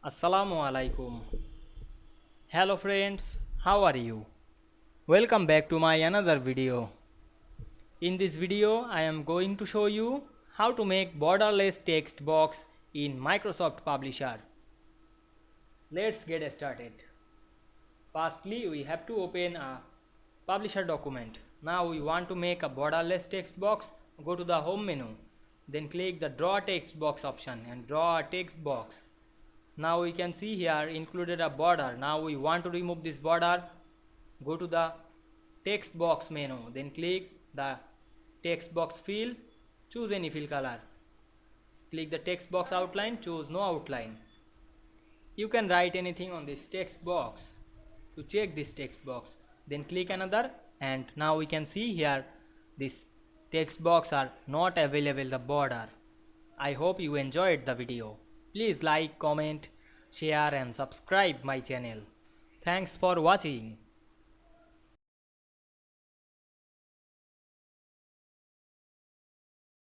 Assalamu Walaikum. Hello friends, how are you? Welcome back to my another video. In this video, I am going to show you how to make borderless text box in Microsoft Publisher. Let's get started. Firstly, we have to open a Publisher document. Now we want to make a borderless text box. Go to the home menu. Then click the draw text box option and draw a text box. Now we can see here included a border. Now we want to remove this border. Go to the text box menu, then click the text box fill, choose any fill color. Click the text box outline, choose no outline. You can write anything on this text box. To check this text box, then click another, and now we can see here this text box are not available the border. I hope you enjoyed the video. Please like, comment, share and subscribe my channel. Thanks for watching.